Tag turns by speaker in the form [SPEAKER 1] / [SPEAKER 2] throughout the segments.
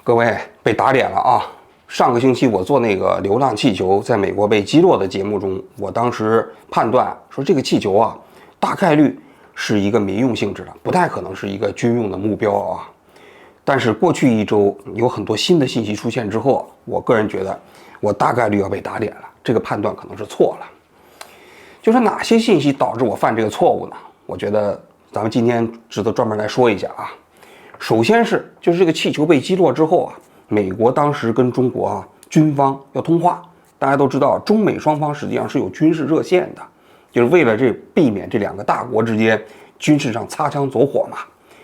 [SPEAKER 1] 各位被打脸了啊！上个星期我做那个流浪气球在美国被击落的节目中，我当时判断说这个气球啊，大概率是一个民用性质的，不太可能是一个军用的目标啊。但是过去一周有很多新的信息出现之后，我个人觉得我大概率要被打脸了，这个判断可能是错了。就是哪些信息导致我犯这个错误呢？我觉得咱们今天值得专门来说一下啊。首先就是这个气球被击落之后啊，美国当时跟中国军方要通话。大家都知道，中美双方实际上是有军事热线的，就是为了避免这两个大国之间军事上擦枪走火嘛，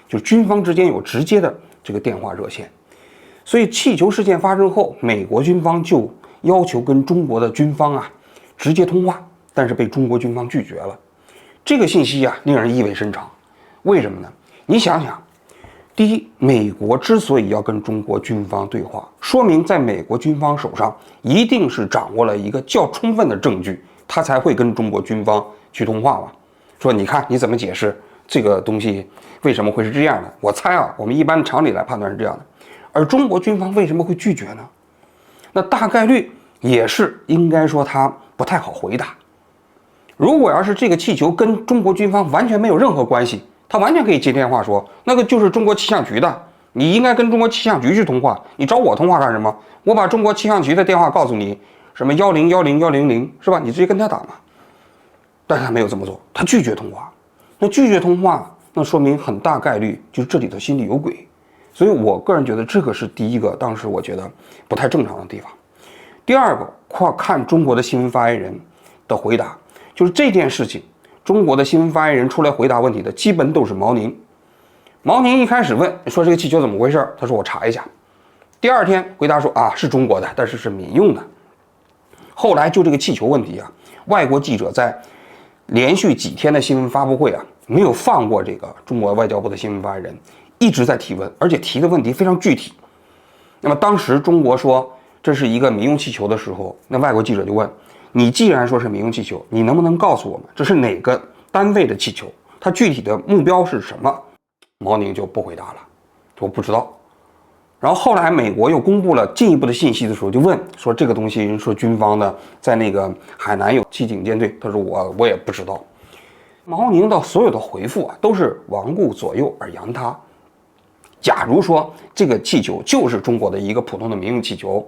[SPEAKER 1] 就军方之间有直接的这个电话热线。所以气球事件发生后，美国军方就要求跟中国的军方直接通话，但是被中国军方拒绝了。这个信息令人意味深长。为什么呢？你想想，第一，美国之所以要跟中国军方对话，说明在美国军方手上一定是掌握了一个较充分的证据，他才会跟中国军方去通话嘛。说你看你怎么解释这个东西为什么会是这样的？我猜我们一般常理来判断是这样的。而中国军方为什么会拒绝呢？那大概率也是应该说他不太好回答。如果要是这个气球跟中国军方完全没有任何关系，他完全可以接电话说，那个就是中国气象局的，你应该跟中国气象局去通话，你找我通话干什么？我把中国气象局的电话告诉你，什么1010100是吧？你直接跟他打嘛。但是他没有这么做，他拒绝通话。那拒绝通话，那说明很大概率就是这里头心里有鬼。所以我个人觉得这个是第一个，当时我觉得不太正常的地方。第二个，看中国的新闻发言人的回答，就是这件事情。中国的新闻发言人出来回答问题的基本都是毛宁。毛宁一开始问说这个气球怎么回事，他说我查一下。第二天回答说是中国的，但是是民用的。后来就这个气球问题外国记者在连续几天的新闻发布会没有放过这个中国外交部的新闻发言人，一直在提问，而且提的问题非常具体。那么当时中国说这是一个民用气球的时候，那外国记者就问，你既然说是民用气球，你能不能告诉我们这是哪个单位的气球？它具体的目标是什么？毛宁就不回答了，说不知道。然后后来美国又公布了进一步的信息的时候，就问说这个东西说军方的在那个海南有骑警舰队，他说我也不知道。毛宁的所有的回复都是罔顾左右而言他。假如说这个气球就是中国的一个普通的民用气球，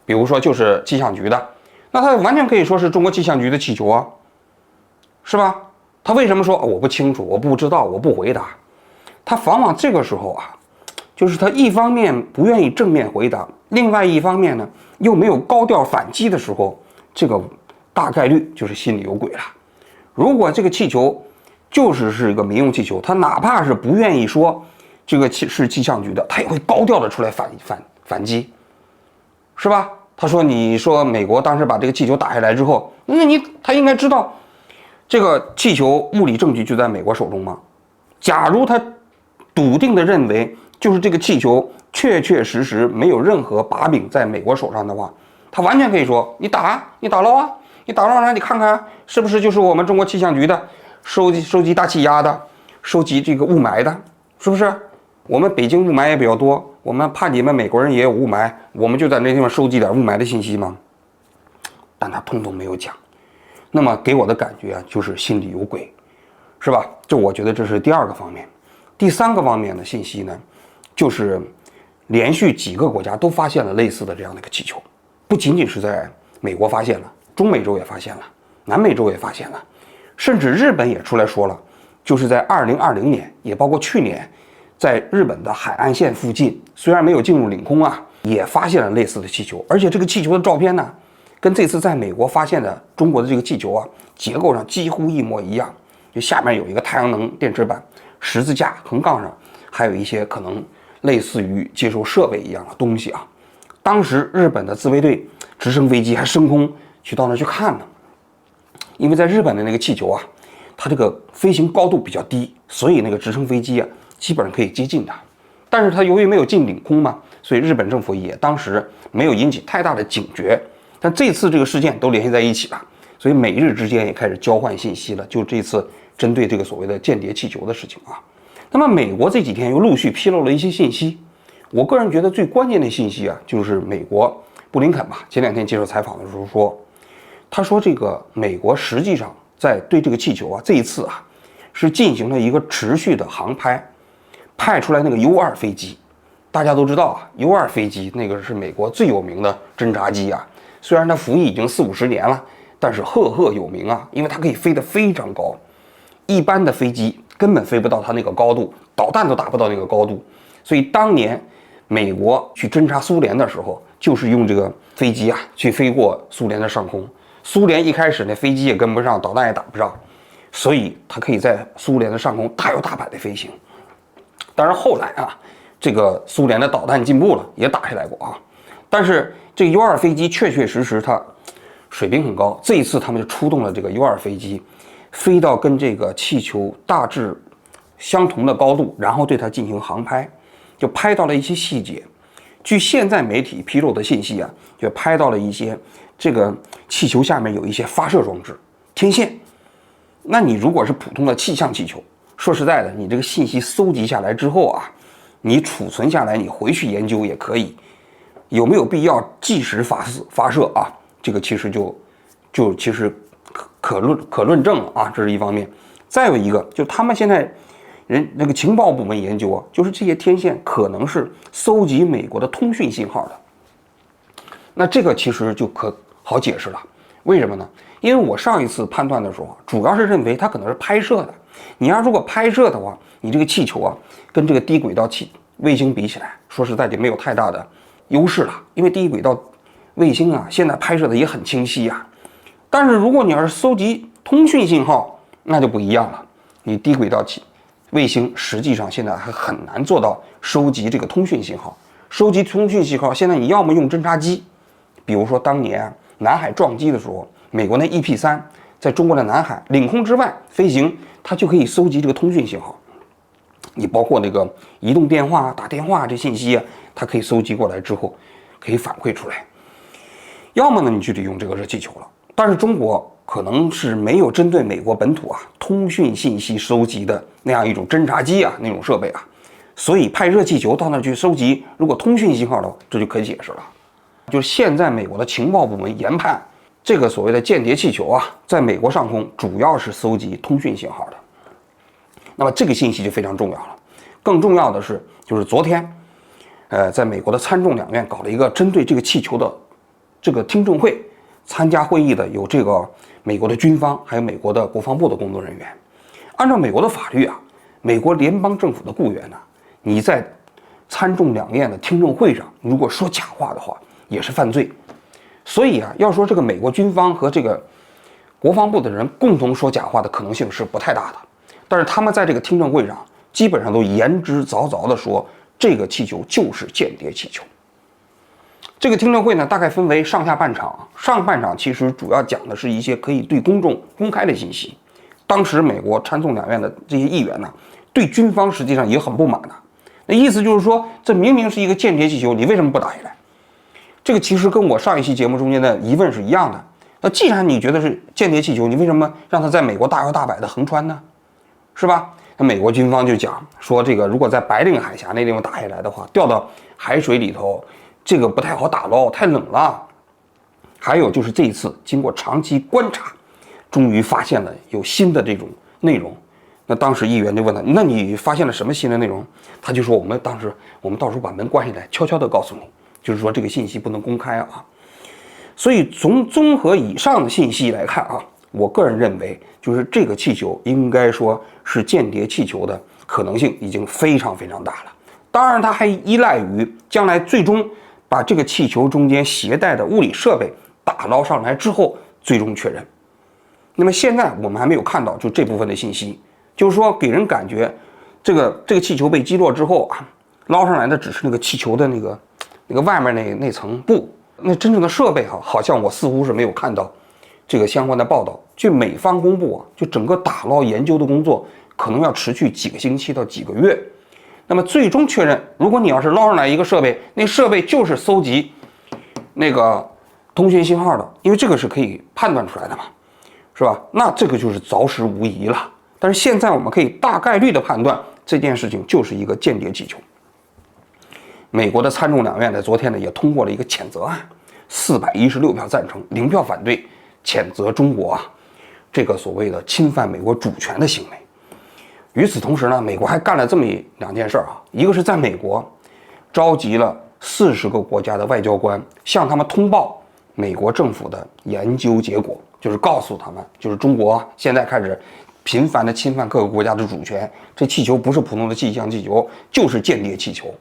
[SPEAKER 1] 比如说就是气象局的。那他完全可以说是中国气象局的气球是吧？他为什么说我不清楚，我不知道，我不回答？他往往这个时候就是他一方面不愿意正面回答，另外一方面呢又没有高调反击的时候，这个大概率就是心里有鬼了。如果这个气球是一个民用气球，他哪怕是不愿意说这个是气象局的，他也会高调的出来反击，是吧？他说：“你说美国当时把这个气球打下来之后，他应该知道这个气球物理证据就在美国手中吗？假如他笃定的认为就是这个气球确实没有任何把柄在美国手上的话，他完全可以说你打捞你打捞来你看看是不是就是我们中国气象局的收集大气压的，收集这个雾霾的，是不是？我们北京雾霾也比较多。”我们怕你们美国人也有雾霾，我们就在那地方收集点雾霾的信息吗？但他通通没有讲。那么给我的感觉就是心里有鬼，是吧？这我觉得这是第二个方面。第三个方面的信息呢，就是连续几个国家都发现了类似的这样的一个气球，不仅仅是在美国发现了，中美洲也发现了，南美洲也发现了，甚至日本也出来说了，就是在2020年，也包括去年。在日本的海岸线附近，虽然没有进入领空也发现了类似的气球，而且这个气球的照片呢，跟这次在美国发现的中国的这个气球结构上几乎一模一样。就下面有一个太阳能电池板，十字架横杠上还有一些可能类似于接收设备一样的东西当时日本的自卫队直升飞机还升空到那去看呢，因为在日本的那个气球它这个飞行高度比较低，所以那个直升飞机基本上可以接近它，但是它由于没有进领空嘛，所以日本政府也当时没有引起太大的警觉。但这次这个事件都联系在一起了，所以美日之间也开始交换信息了。就这次针对这个所谓的间谍气球的事情那么美国这几天又陆续披露了一些信息，我个人觉得最关键的信息啊，就是美国布林肯吧，前2天接受采访的时候说，他说这个美国实际上在对这个气球啊，这一次啊，是进行了一个持续的航拍，派出来那个 U2 飞机。大家都知道啊 ，U2 飞机那个是美国最有名的侦察机啊，虽然它服役已经40-50年了，但是赫赫有名啊，因为它可以飞得非常高，一般的飞机根本飞不到它那个高度，导弹都达不到那个高度。所以当年美国去侦察苏联的时候，就是用这个飞机啊去飞过苏联的上空。苏联一开始那飞机也跟不上，导弹也打不上，所以它可以在苏联的上空大摇大摆的飞行。当然后来啊，这个苏联的导弹进步了，也打下来过啊。但是这个 U2 飞机确确实实它水平很高。这一次他们就出动了这个 U2 飞机，飞到跟这个气球大致相同的高度，然后对它进行航拍，就拍到了一些细节。据现在媒体披露的信息啊，就拍到了一些这个气球下面有一些发射装置、天线。那你如果是普通的气象气球，说实在的，你这个信息搜集下来之后啊，你储存下来，你回去研究也可以。有没有必要即时发射啊？这个其实其实可论证了啊，这是一方面。再有一个，就他们现在那个情报部门研究啊，就是这些天线可能是搜集美国的通讯信号的。那这个其实就可好解释了，为什么呢？因为我上一次判断的时候啊，主要是认为它可能是拍摄的。你要如果拍摄的话，你这个气球啊，跟这个低轨道卫星比起来，说实在就没有太大的优势了。因为低轨道卫星啊，现在拍摄的也很清晰啊。但是如果你要是搜集通讯信号，那就不一样了。你低轨道卫星实际上现在还很难做到收集这个通讯信号。收集通讯信号，现在你要么用侦察机，比如说当年南海撞击的时候，美国那 EP-3在中国的南海领空之外飞行，它就可以搜集这个通讯信号。你包括那个移动电话、打电话这信息啊，它可以搜集过来之后，可以反馈出来。要么呢，你就得用这个热气球了。但是中国可能是没有针对美国本土啊通讯信息收集的那样一种侦察机啊那种设备啊，所以派热气球到那去收集，如果通讯信号的话，这就可以解释了。就是现在美国的情报部门研判，这个所谓的间谍气球啊，在美国上空主要是搜集通讯信号的。那么这个信息就非常重要了。更重要的是，就是昨天，在美国的参众两院搞了一个针对这个气球的这个听证会。参加会议的有这个美国的军方，还有美国的国防部的工作人员。按照美国的法律啊，美国联邦政府的雇员呢，你在参众两院的听证会上，如果说假话的话，也是犯罪。所以啊，要说这个美国军方和这个国防部的人共同说假话的可能性是不太大的。但是他们在这个听证会上，基本上都言之凿凿地说，这个气球就是间谍气球。这个听证会呢，大概分为上下半场。上半场其实主要讲的是一些可以对公众公开的信息。当时美国参众两院的这些议员呢，对军方实际上也很不满的。那意思就是说，这明明是一个间谍气球，你为什么不打下来？这个其实跟我上一期节目中间的疑问是一样的。那既然你觉得是间谍气球，你为什么让它在美国大摇大摆的横穿呢？是吧？那美国军方就讲说，这个如果在白令海峡那地方打下来的话，掉到海水里头。这个不太好打捞，太冷了。还有就是这一次经过长期观察，终于发现了有新的这种内容。那当时议员就问他，那你发现了什么新的内容？他就说我们到时候把门关起来，悄悄地告诉你，就是说这个信息不能公开啊。所以从综合以上的信息来看啊，我个人认为，就是这个气球应该说是间谍气球的可能性已经非常非常大了。当然，它还依赖于将来最终把这个气球中间携带的物理设备打捞上来之后，最终确认。那么现在我们还没有看到就这部分的信息，就是说给人感觉，这个气球被击落之后啊，捞上来的只是那个气球的那个外面那层布，那真正的设备好像我似乎是没有看到这个相关的报道。据美方公布啊，就整个打捞研究的工作可能要持续几个星期到几个月。那么最终确认，如果你要是捞上来一个设备，那设备就是搜集那个通讯信号的，因为这个是可以判断出来的嘛，是吧？那这个就是凿实无疑了。但是现在我们可以大概率的判断，这件事情就是一个间谍气球。美国的参众两院在昨天呢也通过了一个谴责案，416票赞成，0票反对，谴责中国这个所谓的侵犯美国主权的行为。与此同时呢，美国还干了这么两件事一个是在美国召集了40个国家的外交官，向他们通报美国政府的研究结果，就是告诉他们，就是中国现在开始频繁的侵犯各个国家的主权，这气球不是普通的气象气球，就是间谍气球。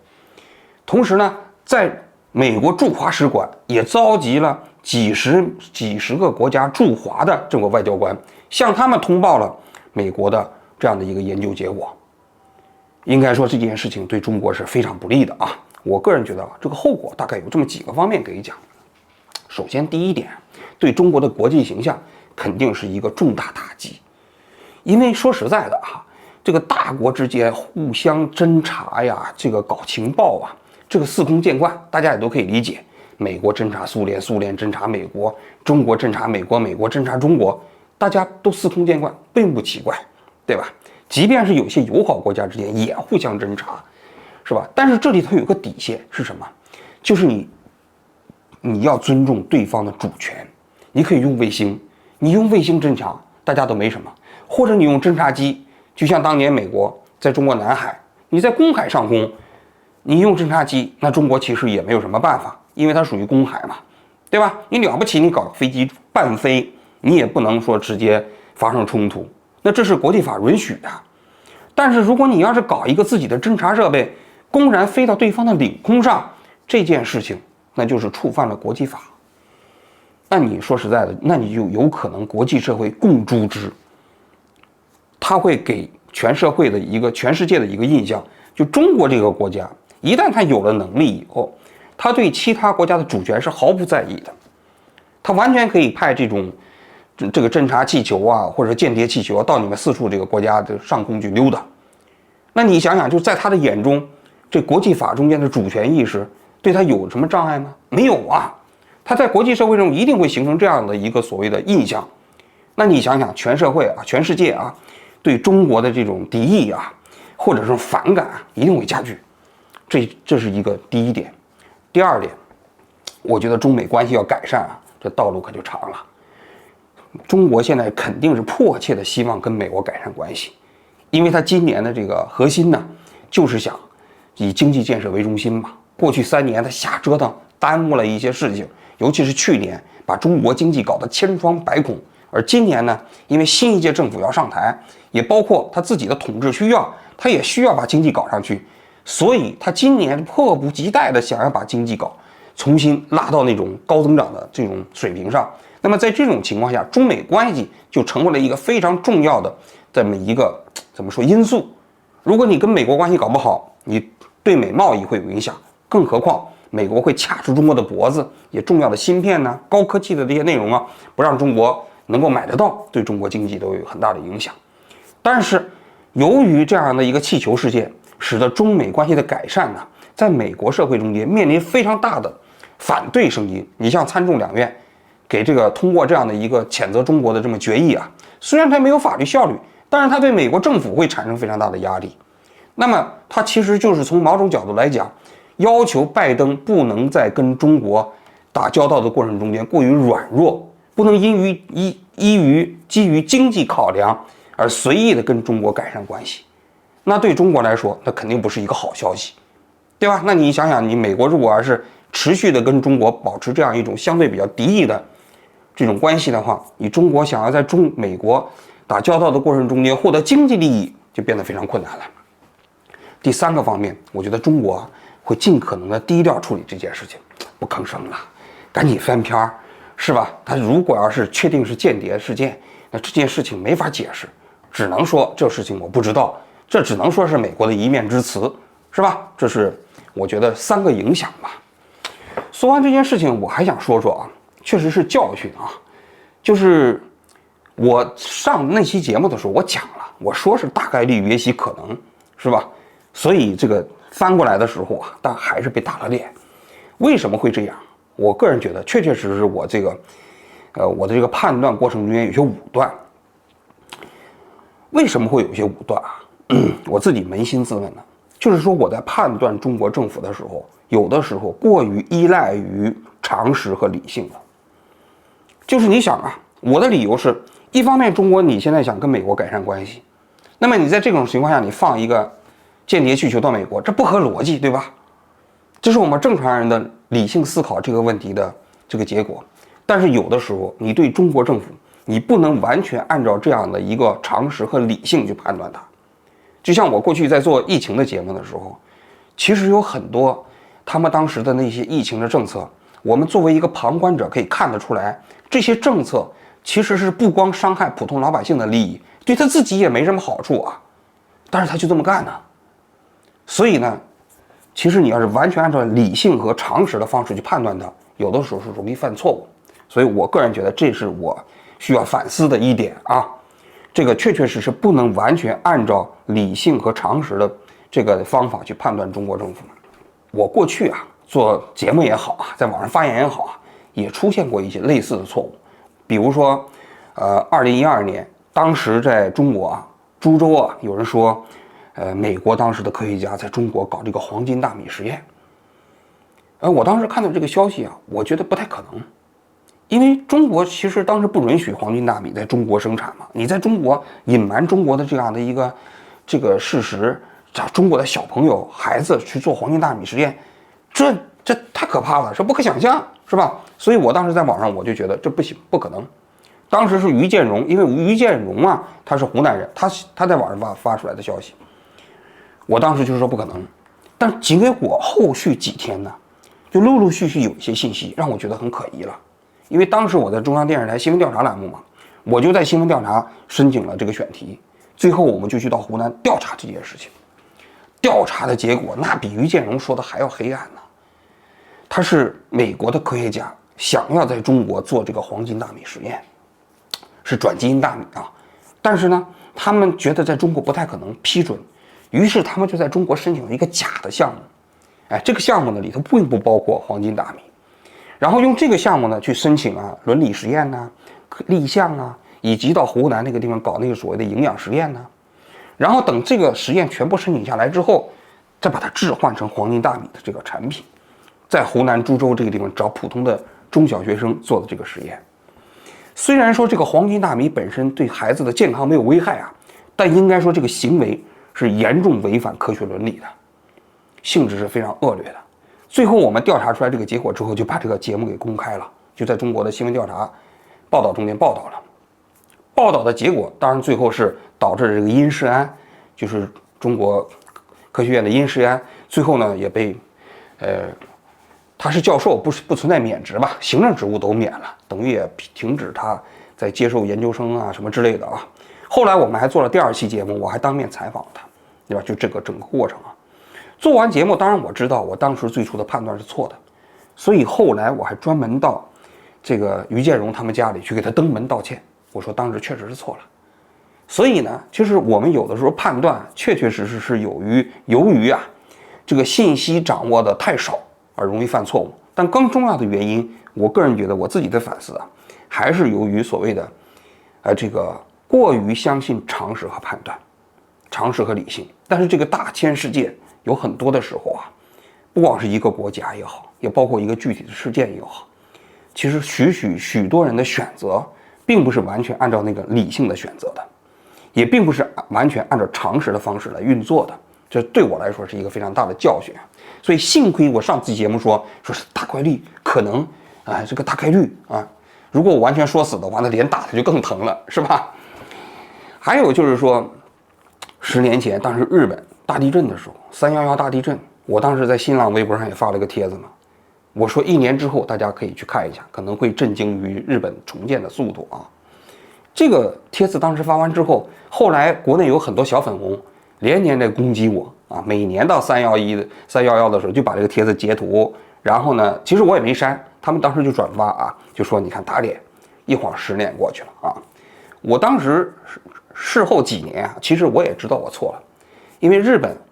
[SPEAKER 1] 同时呢，在美国驻华使馆也召集了几十个国家驻华的这个外交官，向他们通报了美国的这样的一个研究结果。应该说这件事情对中国是非常不利的我个人觉得这个后果大概有这么几个方面可以讲。首先第一点，对中国的国际形象肯定是一个重大打击。因为说实在的这个大国之间互相侦察呀，这个搞情报这个司空见惯，大家也都可以理解。美国侦察苏联，苏联侦察美国，中国侦察美国，美国侦察中国，大家都司空见惯，并不奇怪，对吧？即便是有些友好国家之间也互相侦察，是吧？但是这里头有个底线是什么？就是你要尊重对方的主权。你可以用卫星，你用卫星侦察，大家都没什么；或者你用侦察机，就像当年美国在中国南海，你在公海上空，你用侦察机，那中国其实也没有什么办法，因为它属于公海嘛，对吧？你了不起，你搞飞机半飞，你也不能说直接发生冲突，那这是国际法允许的。但是如果你要是搞一个自己的侦察设备，公然飞到对方的领空上，这件事情那就是触犯了国际法。那你说实在的，那你就有可能国际社会共诛之，它会给全社会的全世界的一个印象，就中国这个国家一旦它有了能力以后，它对其他国家的主权是毫不在意的，它完全可以派这个侦察气球或者间谍气球到你们四处这个国家的上空去溜达。那你想想，就在他的眼中，这国际法中间的主权意识对他有什么障碍吗？没有他在国际社会中一定会形成这样的一个所谓的印象。那你想想，全社会全世界对中国的这种敌意或者是反感一定会加剧。这是一个第一点。第二点，我觉得中美关系要改善这道路可就长了。中国现在肯定是迫切的希望跟美国改善关系，因为他今年的这个核心呢，就是想以经济建设为中心嘛。过去3年他瞎折腾，耽误了一些事情，尤其是去年把中国经济搞得千疮百孔。而今年呢，因为新一届政府要上台，也包括他自己的统治需要，他也需要把经济搞上去，所以他今年迫不及待的想要把经济重新拉到那种高增长的这种水平上。那么在这种情况下，中美关系就成为了一个非常重要的这么一个因素。如果你跟美国关系搞不好，你对美贸易会有影响，更何况美国会卡住中国的脖子，也重要的芯片高科技的这些内容不让中国能够买得到，对中国经济都有很大的影响。但是由于这样的一个气球事件，使得中美关系的改善在美国社会中间面临非常大的反对声音。你像参众两院给通过这样的一个谴责中国的这么决议虽然它没有法律效力，但是它对美国政府会产生非常大的压力。那么它其实就是从某种角度来讲，要求拜登不能在跟中国打交道的过程中间过于软弱，不能基于经济考量而随意的跟中国改善关系。那对中国来说，那肯定不是一个好消息，对吧？那你想想，你美国如果要是持续的跟中国保持这样一种相对比较敌意的这种关系的话，你中国想要在美国打交道的过程中间获得经济利益，就变得非常困难了。第三个方面，我觉得中国会尽可能的低调处理这件事情，不吭声了，赶紧翻篇儿，是吧？他如果要是确定是间谍事件，那这件事情没法解释，只能说这事情我不知道，这只能说是美国的一面之词，是吧？这是我觉得3个影响吧。说完这件事情，我还想说说确实是教训就是我上那期节目的时候，我讲了，我说是大概率约其可能，是吧？所以这个翻过来的时候但还是被打了脸。为什么会这样？我个人觉得，确确实实我的这个判断过程中间有些武断。为什么会有些武断我自己扪心自问呢。就是说我在判断中国政府的时候，有的时候过于依赖于常识和理性了。就是你想啊，我的理由是，一方面中国你现在想跟美国改善关系，那么你在这种情况下，你放一个间谍气球到美国，这不合逻辑，对吧？这是我们正常人的理性思考这个问题的这个结果。但是有的时候，你对中国政府，你不能完全按照这样的一个常识和理性去判断它。就像我过去在做疫情的节目的时候，其实有很多他们当时的那些疫情的政策，我们作为一个旁观者可以看得出来，这些政策其实是不光伤害普通老百姓的利益，对他自己也没什么好处啊，但是他就这么干呢。所以呢，其实你要是完全按照理性和常识的方式去判断它，有的时候是容易犯错误。所以我个人觉得这是我需要反思的一点啊。这个确确实实不能完全按照理性和常识的这个方法去判断中国政府。我过去啊做节目也好啊，在网上发言也好啊，也出现过一些类似的错误。比如说2012年，当时在中国啊，株洲啊，有人说美国当时的科学家在中国搞这个黄金大米实验。我当时看到这个消息啊，我觉得不太可能。因为中国其实当时不允许黄金大米在中国生产嘛，你在中国隐瞒中国的这样的一个这个事实，找中国的小朋友孩子去做黄金大米实验，这太可怕了，这不可想象，是吧？所以我当时在网上我就觉得这不行，不可能。当时是于建荣，因为于建荣啊，他是湖南人，他在网上发出来的消息，我当时就说不可能。但结果后续几天呢，就陆陆续续有一些信息让我觉得很可疑了。因为当时我在中央电视台新闻调查栏目嘛，我就在新闻调查申请了这个选题，最后我们就去到湖南调查这件事情。调查的结果那比于建荣说的还要黑暗呢。他是美国的科学家，想要在中国做这个黄金大米实验，是转基因大米啊，但是呢，他们觉得在中国不太可能批准，于是他们就在中国申请了一个假的项目。这个项目呢里头并不包括黄金大米。然后用这个项目呢去申请啊伦理实验呐、立项啊，以及到湖南那个地方搞那个所谓的营养实验呢。然后等这个实验全部申请下来之后，再把它置换成黄金大米的这个产品，在湖南株洲这个地方找普通的中小学生做的这个实验。虽然说这个黄金大米本身对孩子的健康没有危害啊，但应该说这个行为是严重违反科学伦理的，性质是非常恶劣的。最后我们调查出来这个结果之后，就把这个节目给公开了，就在中国的新闻调查报道中间报道了。报道的结果当然最后是导致这个殷世安，就是中国科学院的殷世安，最后呢也被他是教授，不存在免职吧，行政职务都免了，等于也停止他在接受研究生啊什么之类的啊。后来我们还做了第2期节目，我还当面采访了他，对吧？就这个整个过程啊。做完节目，当然我知道我当时最初的判断是错的，所以后来我还专门到这个于建荣他们家里去给他登门道歉。我说当时确实是错了。所以呢，就是我们有的时候判断确确实实是由于啊这个信息掌握的太少而容易犯错误。但更重要的原因，我个人觉得我自己的反思啊，还是由于所谓的这个过于相信常识和判断，常识和理性。但是这个大千世界有很多的时候啊，不光是一个国家也好，也包括一个具体的事件也好，其实许多人的选择并不是完全按照那个理性的选择的，也并不是完全按照常识的方式来运作的。这对我来说是一个非常大的教训。所以幸亏我上期节目说是大概率可能这个大概率啊，如果我完全说死的话，那脸打的就更疼了，是吧？还有就是说，10年前当时日本大地震的时候，311大地震，我当时在新浪微博上也发了个帖子嘛，我说1年之后大家可以去看一下，可能会震惊于日本重建的速度啊。这个帖子当时发完之后，后来国内有很多小粉红连年在攻击我啊，每年到311的时候就把这个帖子截图，然后呢，其实我也没删，他们当时就转发啊，就说你看打脸，一晃10年过去了啊。我当时事后几年啊，其实我也知道我错了，因为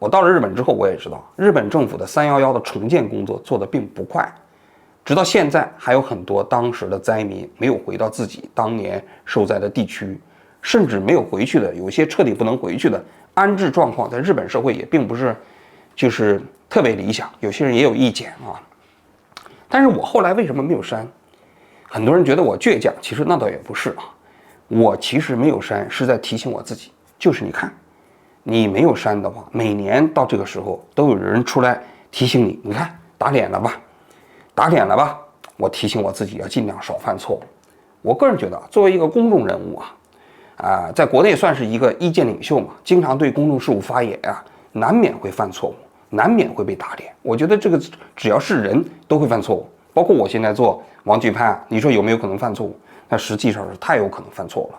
[SPEAKER 1] 我到了日本之后，我也知道日本政府的311的重建工作做得并不快，直到现在还有很多当时的灾民没有回到自己当年受灾的地区，甚至没有回去的，有些彻底不能回去的安置状况，在日本社会也并不是就是特别理想，有些人也有意见啊。但是我后来为什么没有删？很多人觉得我倔强，其实那倒也不是啊。我其实没有删，是在提醒我自己，就是你看，你没有删的话，每年到这个时候都有人出来提醒你，你看打脸了吧，打脸了吧。我提醒我自己要尽量少犯错误。我个人觉得，作为一个公众人物在国内算是一个意见领袖嘛，经常对公众事务发言难免会犯错误，难免会被打脸。我觉得这个只要是人都会犯错误，包括我现在做王巨潘，你说有没有可能犯错误？那实际上是太有可能犯错误了。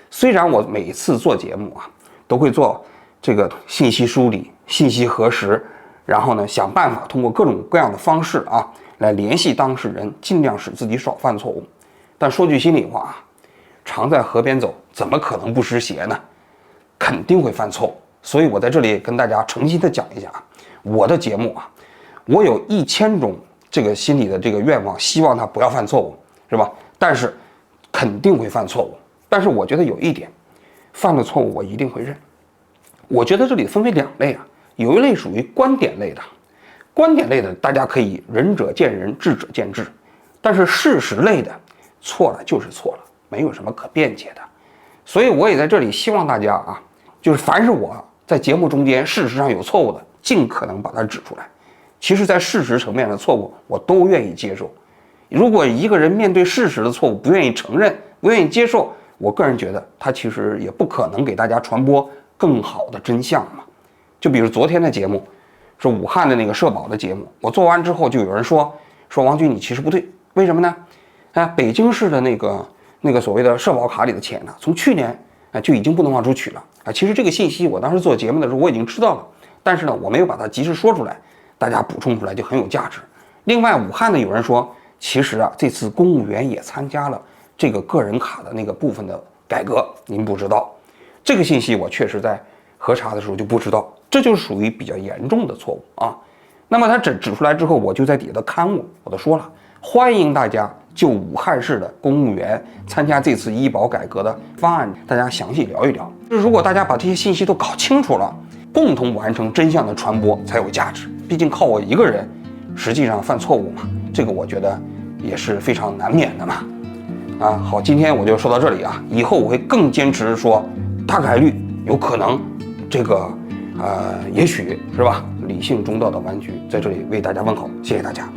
[SPEAKER 1] 虽然我每次做节目都会做这个信息梳理、信息核实，然后呢想办法通过各种各样的方式来联系当事人，尽量使自己少犯错误。但说句心里话常在河边走，怎么可能不湿鞋呢？肯定会犯错误。所以我在这里跟大家诚心的讲一下我的节目我有1000种这个心里的这个愿望，希望他不要犯错误，是吧？但是肯定会犯错误。但是我觉得有一点，犯了错误我一定会认。我觉得这里分为2类有一类属于观点类的，观点类的大家可以仁者见仁，智者见智，但是事实类的，错了就是错了，没有什么可辩解的。所以我也在这里希望大家就是凡是我在节目中间事实上有错误的，尽可能把它指出来。其实在事实层面的错误我都愿意接受。如果一个人面对事实的错误不愿意承认，不愿意接受，我个人觉得他其实也不可能给大家传播更好的真相嘛。就比如昨天的节目是武汉的那个社保的节目，我做完之后就有人说王军你其实不对，为什么呢？北京市的那个所谓的社保卡里的钱从去年就已经不能往出取了其实这个信息我当时做节目的时候我已经知道了，但是呢我没有把它及时说出来，大家补充出来就很有价值。另外武汉的有人说，其实这次公务员也参加了这个个人卡的那个部分的改革，您不知道。这个信息我确实在核查的时候就不知道，这就是属于比较严重的错误那么他指出来之后，我就在底下的刊物我都说了，欢迎大家就武汉市的公务员参加这次医保改革的方案，大家详细聊一聊。如果大家把这些信息都搞清楚了，共同完成真相的传播才有价值。毕竟靠我一个人，实际上犯错误嘛，这个我觉得也是非常难免的嘛。好，今天我就说到这里以后我会更坚持说，大概率有可能，这个也许是吧？理性中道的玩具在这里为大家问好，谢谢大家。